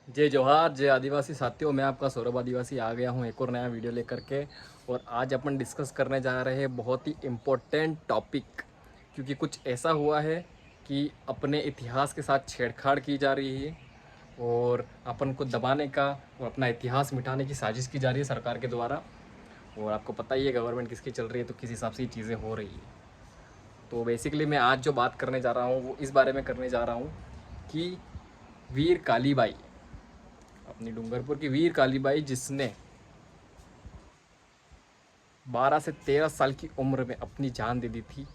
जय जोहार, जय आदिवासी साथियों। मैं आपका सौरभ आदिवासी आ गया हूँ एक और नया वीडियो लेकर के। और आज अपन डिस्कस करने जा रहे हैं बहुत ही इम्पोर्टेंट टॉपिक, क्योंकि कुछ ऐसा हुआ है कि अपने इतिहास के साथ छेड़छाड़ की जा रही है और अपन को दबाने का और अपना इतिहास मिटाने की साजिश की जा रही है सरकार के द्वारा। और आपको पता ही है गवर्नमेंट किसकी चल रही है, तो किस हिसाब से ये चीज़ें हो रही है। तो बेसिकली मैं आज जो बात करने जा रहा हूँ वो इस बारे में करने जा रहा हूँ कि वीर कालीबाई, अपनी डूंगरपुर की वीर कालीबाई, जिसने 12 से 13 साल की उम्र में अपनी जान दे दी थी,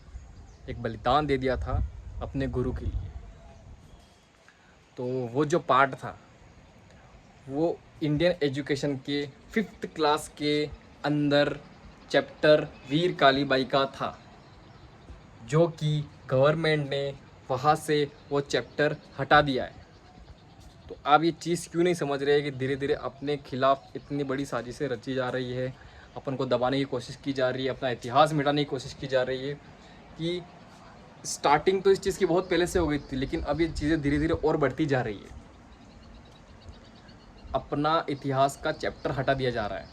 एक बलिदान दे दिया था अपने गुरु के लिए। तो वो जो पार्ट था वो इंडियन एजुकेशन के 5th क्लास के अंदर चैप्टर वीर कालीबाई का था, जो कि गवर्नमेंट ने वहाँ से वो चैप्टर हटा दिया है। तो आप ये चीज़ क्यों नहीं समझ रहे हैं कि धीरे धीरे अपने खिलाफ इतनी बड़ी साजिशें रची जा रही है, अपन को दबाने की कोशिश की जा रही है, अपना इतिहास मिटाने की कोशिश की जा रही है। कि स्टार्टिंग तो इस चीज़ की बहुत पहले से हो गई थी, लेकिन अब ये चीज़ें धीरे धीरे और बढ़ती जा रही है। अपना इतिहास का चैप्टर हटा दिया जा रहा है।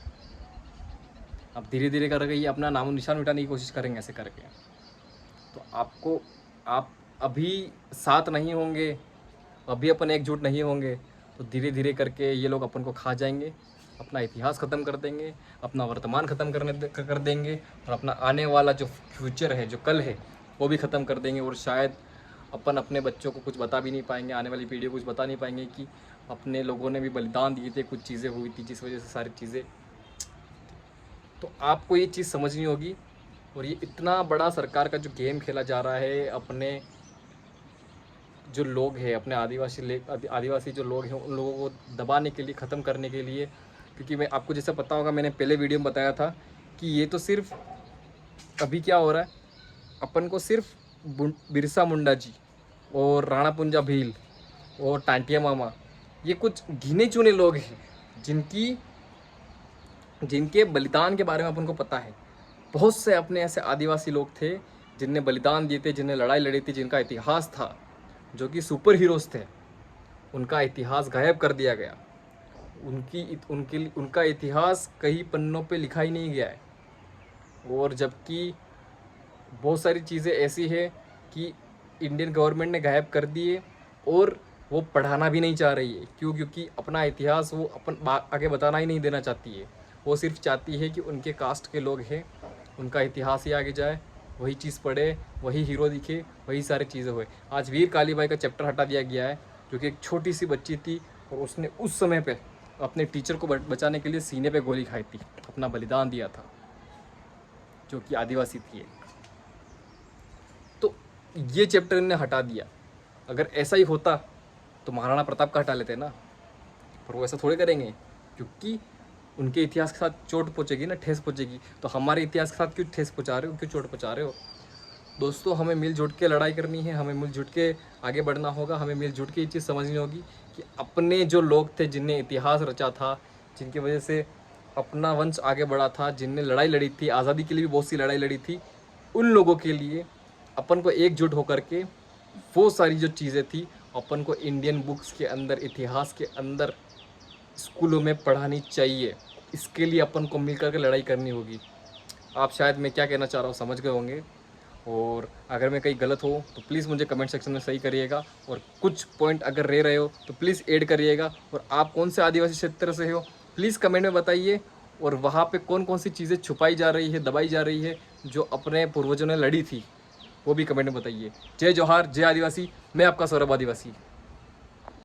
अब धीरे धीरे करके ये अपना नामो निशान मिटाने की कोशिश करेंगे ऐसे करके। तो आप अभी साथ नहीं होंगे, अभी अपन एकजुट नहीं होंगे, तो धीरे धीरे करके ये लोग अपन को खा जाएंगे, अपना इतिहास ख़त्म कर देंगे, अपना वर्तमान ख़त्म कर देंगे, और अपना आने वाला जो फ्यूचर है, जो कल है, वो भी ख़त्म कर देंगे। और शायद अपन अपने बच्चों को कुछ बता भी नहीं पाएंगे, आने वाली पीढ़ी को कुछ बता नहीं पाएंगे कि अपने लोगों ने भी बलिदान दिए थे, कुछ चीज़ें हुई थी जिस वजह से सारी चीज़ें। तो आपको ये चीज़ समझनी होगी। और ये इतना बड़ा सरकार का जो गेम खेला जा रहा है, अपने जो लोग हैं, अपने आदिवासी जो लोग हैं, उन लोगों को दबाने के लिए, ख़त्म करने के लिए। क्योंकि मैं आपको जैसे पता होगा, मैंने पहले वीडियो में बताया था कि ये तो सिर्फ अभी क्या हो रहा है, अपन को सिर्फ बिरसा मुंडा जी और राणा पुंजा भील और टांटिया मामा, ये कुछ गिने चुने लोग हैं जिनके बलिदान के बारे में अपन को पता है। बहुत से अपने ऐसे आदिवासी लोग थे जिनने बलिदान दिए थे, जिनने लड़ाई लड़ी थी, जिनका इतिहास था, जो कि सुपर हीरोज़ थे। उनका इतिहास गायब कर दिया गया। उनका इतिहास कई पन्नों पे लिखा ही नहीं गया है। और जबकि बहुत सारी चीज़ें ऐसी है कि इंडियन गवर्नमेंट ने गायब कर दिए और वो पढ़ाना भी नहीं चाह रही है। क्यों? क्योंकि अपना इतिहास वो आगे बताना ही नहीं देना चाहती है। वो सिर्फ चाहती है कि उनके कास्ट के लोग हैं, उनका इतिहास ही आगे जाए, वही चीज़ पढ़े, वही हीरो दिखे, वही सारी चीज़ें हुए। आज वीर कालीबाई का चैप्टर हटा दिया गया है, जो कि एक छोटी सी बच्ची थी और उसने उस समय पे अपने टीचर को बचाने के लिए सीने पे गोली खाई थी, अपना बलिदान दिया था, जो कि आदिवासी थी एक। तो ये चैप्टर इन्हें हटा दिया। अगर ऐसा ही होता तो महाराणा प्रताप का हटा लेते ना, पर वो ऐसा थोड़े करेंगे, क्योंकि उनके इतिहास के साथ चोट पहुँचेगी ना, ठेस पहुँचेगी। तो हमारे इतिहास के साथ क्यों ठेस पहुँचा रहे हो, क्यों चोट पहुँचा रहे हो? दोस्तों, हमें मिलजुल के लड़ाई करनी है, हमें मिलजुल के आगे बढ़ना होगा। हमें मिलजुल के ये चीज़ समझनी होगी कि अपने जो लोग थे, जिनने इतिहास रचा था, जिनकी वजह से अपना वंश आगे बढ़ा था, जिनने लड़ाई लड़ी थी, आज़ादी के लिए भी बहुत सी लड़ाई लड़ी थी, उन लोगों के लिए अपन को एकजुट होकर के वो सारी जो चीज़ें थी अपन को इंडियन बुक्स के अंदर, इतिहास के अंदर, स्कूलों में पढ़ानी चाहिए। इसके लिए अपन को मिल कर के लड़ाई करनी होगी। आप शायद मैं क्या कहना चाह रहा हूँ समझ गए होंगे। और अगर मैं कहीं गलत हो तो प्लीज़ मुझे कमेंट सेक्शन में सही करिएगा। और कुछ पॉइंट अगर रह रहे हो तो प्लीज़ ऐड करिएगा। और आप कौन से आदिवासी क्षेत्र से हो प्लीज़ कमेंट में बताइए। और वहाँ पे कौन कौन सी चीज़ें छुपाई जा रही है, दबाई जा रही है, जो अपने पूर्वजों ने लड़ी थी, वो भी कमेंट में बताइए। जय जोहार, जय आदिवासी। मैं आपका सौरभ आदिवासी।